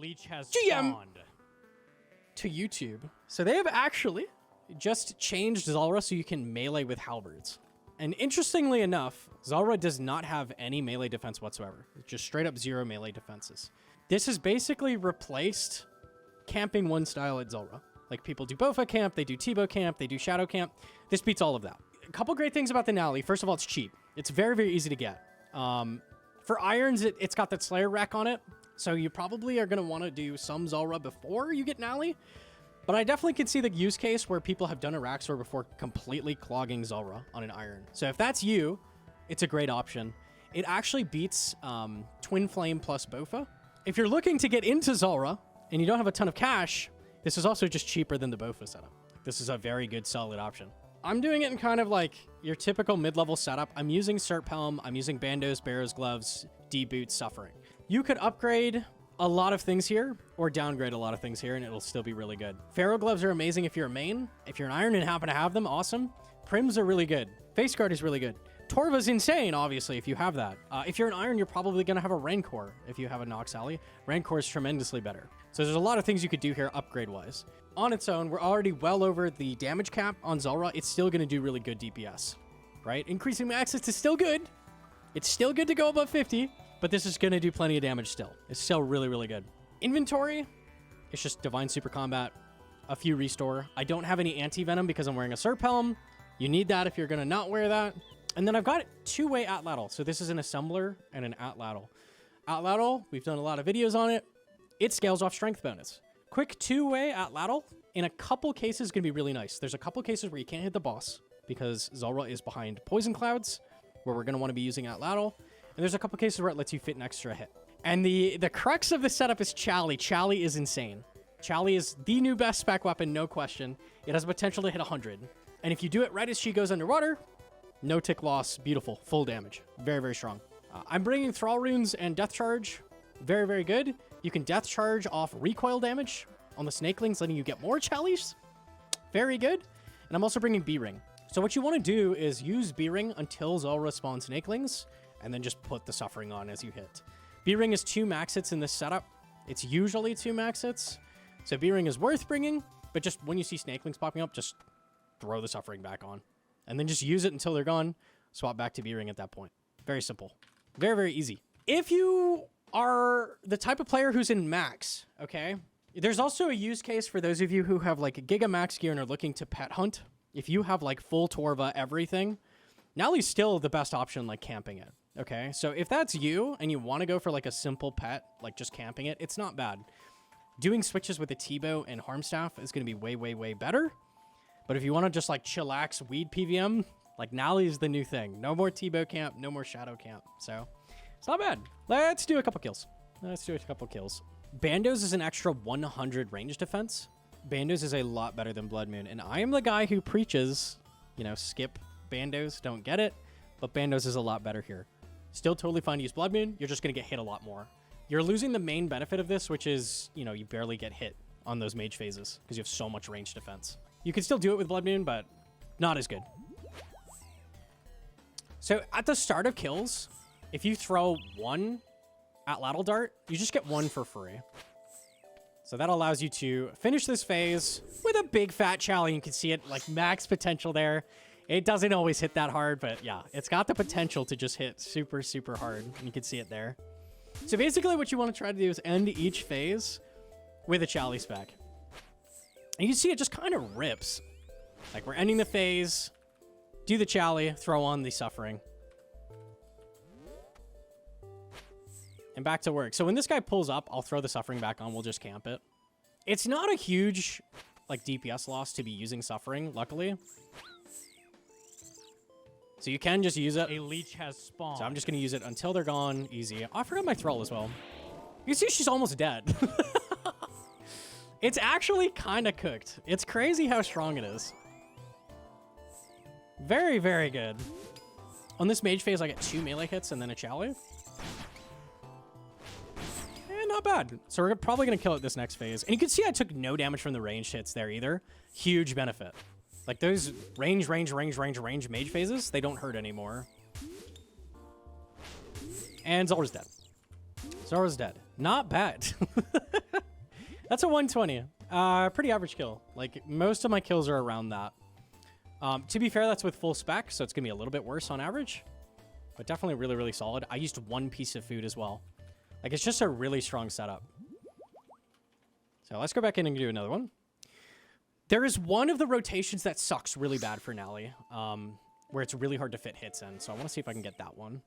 leech has GM. spawned. To YouTube. So they have actually just changed Zulrah so you can melee with halberds. And interestingly enough, Zulrah does not have any melee defense whatsoever. It's just straight up 0 melee defenses. This has basically replaced camping one style at Zulrah. Like people do Bofa camp, they do T-bow camp, they do shadow camp. This beats all of that. A couple great things about the Nally. First of all, it's cheap. It's very, very easy to get. For irons, it's got that Slayer rack on it. So you probably are going to want to do some Zulrah before you get Nally. But I definitely can see the use case where people have done a rack store before completely clogging Zulrah on an iron. So if that's you, it's a great option. It actually beats Twin Flame plus Bofa. If you're looking to get into Zulrah and you don't have a ton of cash, this is also just cheaper than the Bofa setup. This is a very good, solid option. I'm doing it in kind of like your typical mid-level setup. I'm using Cert Helm, I'm using Bandos, Barrow's Gloves, D-Boots, Suffering. You could upgrade a lot of things here or downgrade a lot of things here and it'll still be really good. Pharaoh Gloves are amazing if you're a main. If you're an iron and happen to have them, awesome. Prims are really good. Face Guard is really good. Torva's insane, obviously, if you have that. If you're an iron, you're probably going to have a Rancor if you have a Nox Alley. Rancor is tremendously better. So there's a lot of things you could do here upgrade-wise. On its own, we're already well over the damage cap on Zulrah. It's still going to do really good DPS, right? Increasing max is still good. It's still good to go above 50, but this is going to do plenty of damage still. It's still really, really good. Inventory, it's just Divine Super Combat, a few restore. I don't have any anti-venom because I'm wearing a Serp Helm. You need that if you're going to not wear that. And then I've got two-way atlatl. So this is an assembler and an atlatl. Atlatl, we've done a lot of videos on it. It scales off strength bonus. Quick two-way atlatl, in a couple cases, going to be really nice. There's a couple cases where you can't hit the boss because Zulrah is behind Poison Clouds, where we're going to want to be using atlatl. And there's a couple cases where it lets you fit an extra hit. And the crux of the setup is Chally. Chally is insane. Chally is the new best spec weapon, no question. It has potential to hit 100. And if you do it right as she goes underwater, no tick loss, beautiful, full damage. Very, very strong. I'm bringing Thrall Runes and Death Charge. Very, very good. You can Death Charge off recoil damage on the Snakelings, letting you get more Challys. Very good. And I'm also bringing B-Ring. So what you want to do is use B-Ring until Zulrah spawns Snakelings, and then just put the Suffering on as you hit. B-Ring is 2 max hits in this setup. It's usually 2 max hits. So B-Ring is worth bringing, but just when you see Snakelings popping up, just throw the Suffering back on. And then just use it until they're gone. Swap back to B-Ring at that point. Very simple. Very, very easy. If you are the type of player who's in max, okay? There's also a use case for those of you who have like a Giga Max gear and are looking to pet hunt. If you have like full Torva, everything, Nally's still the best option, like camping it, okay? So if that's you and you want to go for like a simple pet, like just camping it, it's not bad. Doing switches with a T-bow and Harmstaff is going to be way, way, way better. But if you want to just like chillax weed PVM, like Nally is the new thing. No more T-bow camp, no more shadow camp. So it's not bad. Let's do a couple kills. Bandos is an extra 100 range defense. Bandos is a lot better than Blood Moon. And I am the guy who preaches, you know, skip Bandos, don't get it. But Bandos is a lot better here. Still totally fine to use Blood Moon. You're just going to get hit a lot more. You're losing the main benefit of this, which is, you know, you barely get hit on those mage phases because you have so much range defense. You can still do it with Blood Moon, but not as good. So at the start of kills, if you throw 1 atlatl dart, you just get 1 for free. So that allows you to finish this phase with a big fat Chally. You can see it like max potential there. It doesn't always hit that hard, but yeah, it's got the potential to just hit super, super hard. And you can see it there. So basically what you want to try to do is end each phase with a Chally spec. And you can see it just kind of rips. Like we're ending the phase, do the Chally, throw on the Suffering. And back to work. So when this guy pulls up, I'll throw the Suffering back on. We'll just camp it. It's not a huge like DPS loss to be using Suffering, luckily. So you can just use it. A leech has spawned. So I'm just going to use it until they're gone. Easy. Oh, I forgot my Thrall as well. You see she's almost dead. It's actually kind of cooked. It's crazy how strong it is. Very, very good. On this mage phase, I get 2 melee hits and then a Chally. Not bad. So we're probably going to kill it this next phase. And you can see I took no damage from the ranged hits there either. Huge benefit. Like those range mage phases, they don't hurt anymore. And Zulrah's dead. Zulrah's dead. Not bad. That's a 120. Pretty average kill. Like, most of my kills are around that. To be fair, that's with full spec, so it's going to be a little bit worse on average. But definitely really, really solid. I used one piece of food as well. Like, it's just a really strong setup. So let's go back in and do another one. There is one of the rotations that sucks really bad for Nally, where it's really hard to fit hits in. So I want to see if I can get that one.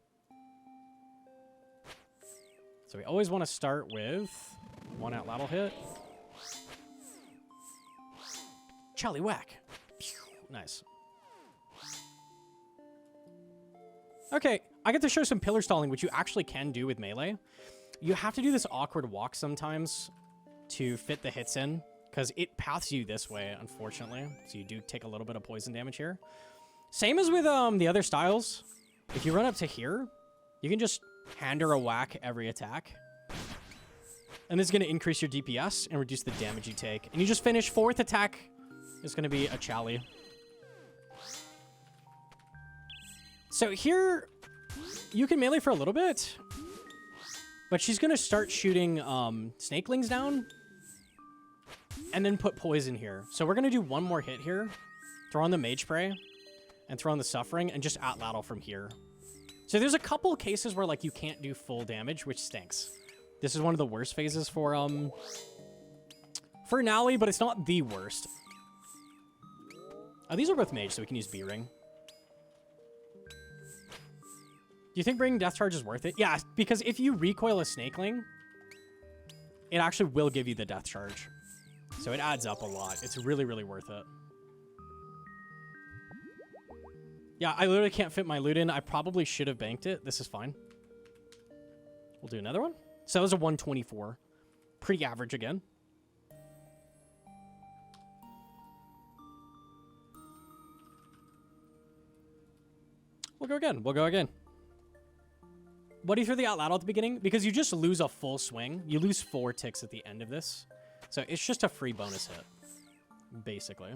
So we always want to start with one out-lateral hit. Charlie whack. Nice. Okay, I get to show some pillar stalling, which you actually can do with melee. You have to do this awkward walk sometimes to fit the hits in, because it paths you this way, unfortunately. So you do take a little bit of poison damage here. Same as with the other styles. If you run up to here, you can just hand her a whack every attack. And this is going to increase your DPS and reduce the damage you take. And you just finish. Fourth attack is going to be a Chally. So here, you can melee for a little bit. But she's going to start shooting Snakelings down. And then put poison here. So we're going to do one more hit here. Throw on the Mage Spray. And throw on the Suffering. And just at-lattle from here. So there's a couple of cases where, like, you can't do full damage, which stinks. This is one of the worst phases for Nally, but it's not the worst. These are both mage, so we can use B-Ring. Do you think bringing Death Charge is worth it? Yeah, because if you recoil a Snakeling, it actually will give you the Death Charge. So it adds up a lot. It's really, really worth it. Yeah, I literally can't fit my loot in. I probably should have banked it. This is fine. We'll do another one. So that was a 124. Pretty average again. We'll go again. We'll go again. What do you throw the out-lateral at the beginning? Because you just lose a full swing. You lose 4 ticks at the end of this. So it's just a free bonus hit, basically.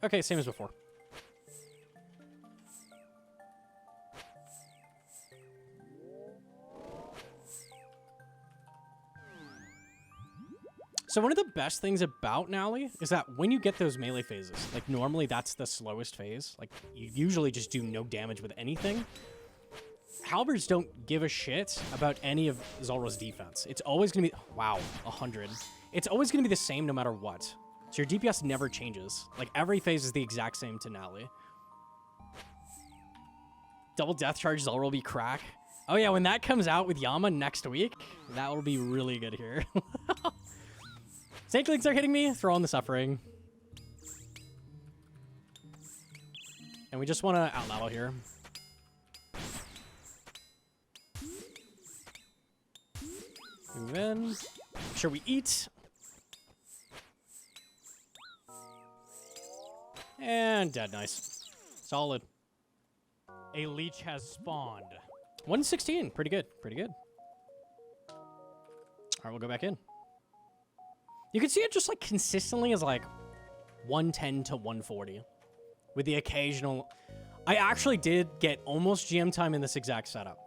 Okay, same as before. So one of the best things about Nally is that when you get those melee phases, like normally that's the slowest phase. Like you usually just do no damage with anything. Halberds don't give a shit about any of Zul'rah's defense. It's always going to be, wow, 100. It's always going to be the same no matter what. So your DPS never changes. Like, every phase is the exact same to Nally. Double Death Charge Zul'rah will be crack. Oh yeah, when that comes out with Yama next week, that will be really good here. Snakelings are hitting me. Throw on the Suffering. And we just want to out-lattle here. Move in. Make sure we eat. And dead, nice. Solid. A leech has spawned. 116, pretty good, pretty good. All right, we'll go back in. You can see it just like consistently is like 110 to 140 with the occasional. I actually did get almost GM time in this exact setup.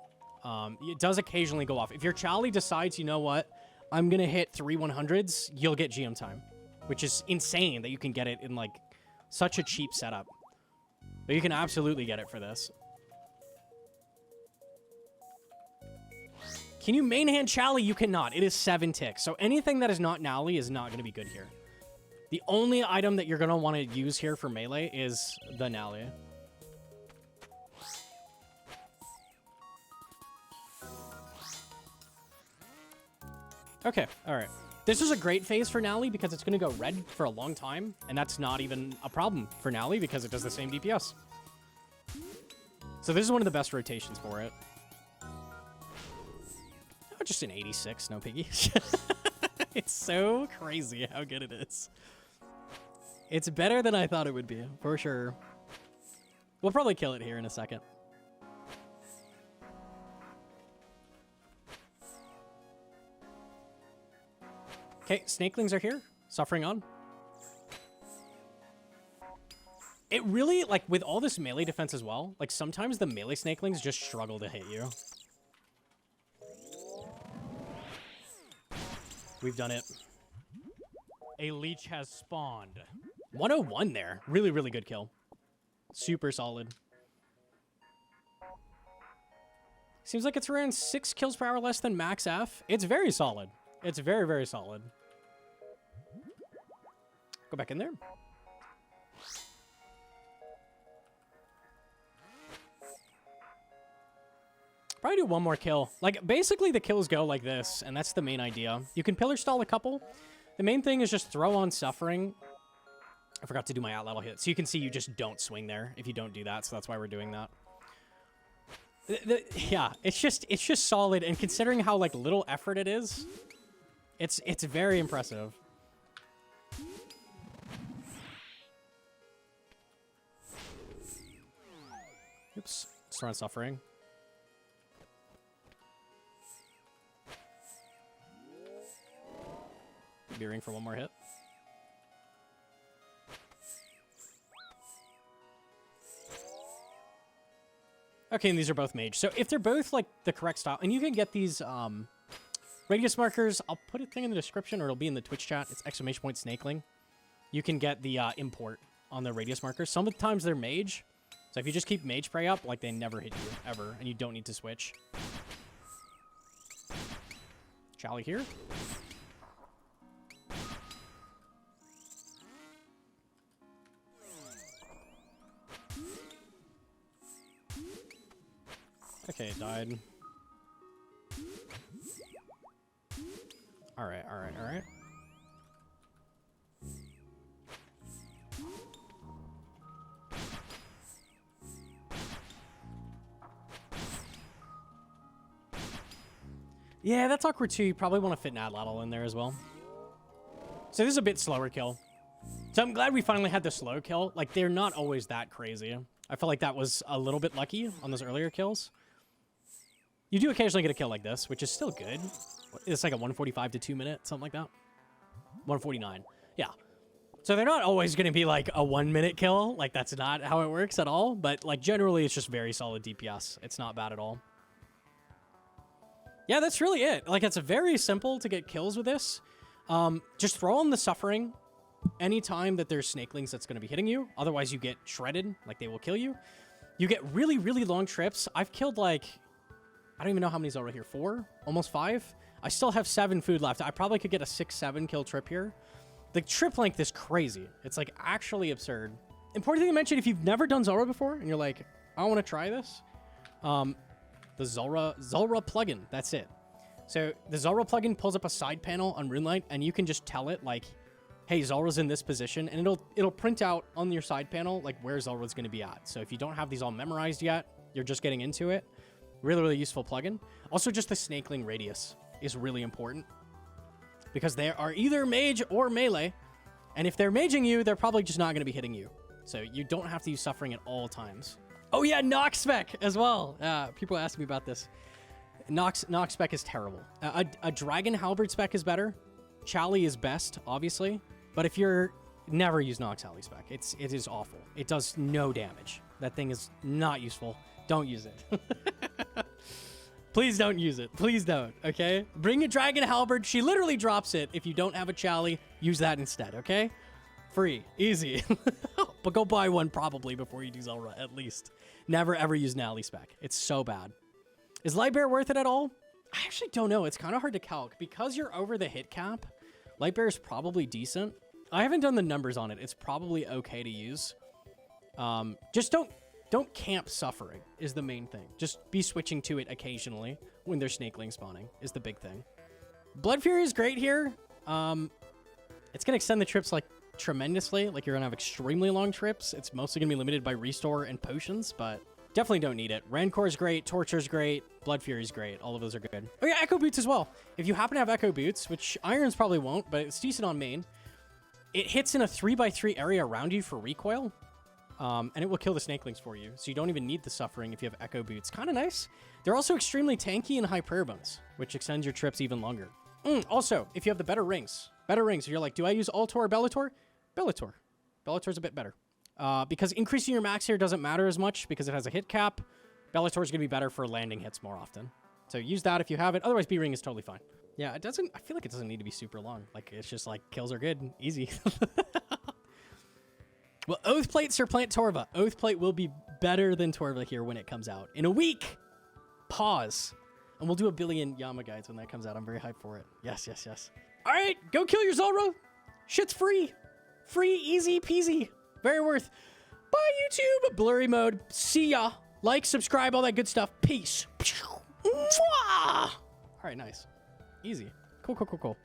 It does occasionally go off. If your Chally decides, you know what, I'm going to hit 3 100s, you'll get GM time, which is insane that you can get it in like such a cheap setup. But you can absolutely get it for this. Can you main hand Chally? You cannot. It is 7 ticks. So anything that is not Nally is not going to be good here. The only item that you're going to want to use here for melee is the Nally. Okay, all right. This is a great phase for Nally because it's going to go red for a long time, and that's not even a problem for Nally because it does the same DPS. So this is one of the best rotations for it. Oh, just an 86, no piggy. It's so crazy how good it is. It's better than I thought it would be, for sure. We'll probably kill it here in a second. Okay, Snakelings are here. Suffering on. It really, like, with all this melee defense as well, like, sometimes the melee snakelings just struggle to hit you. We've done it. A leech has spawned. 101 there. Really, really good kill. Super solid. Seems like it's around 6 kills per hour less than max F. It's very solid. It's very, very solid. Go back in there. Probably do one more kill. Like, basically the kills go like this, and that's the main idea. You can pillar stall a couple. The main thing is just throw on suffering. I forgot to do my outlateral hit. So you can see you just don't swing there if you don't do that, so that's why we're doing that. Yeah, it's just solid, and considering how, like, little effort it is, it's very impressive. Oops, let's run suffering. Veering for one more hit. Okay, and these are both mage. So if they're both, like, the correct style, and you can get these radius markers, I'll put a thing in the description, or it'll be in the Twitch chat. It's ! Snakeling. You can get the import on the radius markers. Sometimes they're mage. So if you just keep mage spray up, like, they never hit you, ever, and you don't need to switch. Charlie here. Okay, it died. Alright, alright, alright. Yeah, that's awkward too. You probably want to fit an Adladdle in there as well. So this is a bit slower kill. So I'm glad we finally had the slow kill. Like, they're not always that crazy. I feel like that was a little bit lucky on those earlier kills. You do occasionally get a kill like this, which is still good. It's like a 145 to 2 minute, something like that. 149. Yeah. So they're not always going to be like a 1 minute kill. Like, that's not how it works at all. But, like, generally, it's just very solid DPS. It's not bad at all. Yeah, that's really it. Like, it's very simple to get kills with this. Just throw on the suffering anytime that there's snakelings that's going to be hitting you. Otherwise, you get shredded. Like, they will kill you. You get really, really long trips. I've killed, like, I don't even know how many's over here. 4? Almost 5? I still have 7 food left. I probably could get a 6-7 kill trip here. The trip length is crazy. It's, like, actually absurd. Important thing to mention, if you've never done ZULRAH before, and you're like, I want to try this, the ZULRAH plugin, that's it. So the ZULRAH plugin pulls up a side panel on RuneLite, and you can just tell it, like, hey, ZULRAH's in this position, and it'll print out on your side panel, like, where ZULRAH's going to be at. So if you don't have these all memorized yet, you're just getting into it. Really, really useful plugin. Also, just the snakeling radius is really important, because they are either mage or melee, and if they're maging you, they're probably just not going to be hitting you. So you don't have to use suffering at all times. Oh yeah, Nox spec as well. People ask me about this. Nox spec is terrible. A Dragon Halberd spec is better. Chally is best, obviously. But if you're... Never use Nox Halberd spec. It is awful. It does no damage. That thing is not useful. Don't use it. Please don't use it. Please don't, okay? Bring a Dragon Halberd. She literally drops it. If you don't have a Chally, use that instead, okay? Free. Easy. But go buy one probably before you do ZULRAH, at least. Never, ever use an Ally spec. It's so bad. Is Lightbearer worth it at all? I actually don't know. It's kind of hard to calc. Because you're over the hit cap, Lightbearer is probably decent. I haven't done the numbers on it. It's probably okay to use. Just don't camp suffering is the main thing. Just be switching to it occasionally when there's snakeling spawning is the big thing. Blood Fury is great here. It's going to extend the trips, like, tremendously. Like, you're going to have extremely long trips. It's mostly going to be limited by restore and potions, but definitely don't need it. Rancor is great. Torture is great. Blood Fury is great. All of those are good. Oh, yeah, Echo Boots as well. If you happen to have Echo Boots, which Irons probably won't, but it's decent on main, it hits in a 3x3 area around you for recoil. And it will kill the snakelings for you, so you don't even need the suffering if you have Echo Boots. Kind of nice. They're also extremely tanky and high prayer bonus, which extends your trips even longer. Also, if you have the better rings, if you're like, do I use Altor or Bellator? Bellator's a bit better. Because increasing your max here doesn't matter as much because it has a hit cap. Bellator's going to be better for landing hits more often. So use that if you have it. Otherwise, B-Ring is totally fine. Yeah, it doesn't... I feel like it doesn't need to be super long. Like, it's just like, kills are good. Easy. Well, Oathplate, Surplant Torva. Oathplate will be better than Torva here when it comes out. In a week! Pause. And we'll do a billion Yama guides when that comes out. I'm very hyped for it. Yes, yes, yes. All right, go kill your Zul'rah. Shit's free. Free, easy peasy. Very worth. Bye, YouTube. Blurry mode. See ya. Like, subscribe, all that good stuff. Peace. Mwah! All right, nice. Easy. Cool, cool, cool, cool.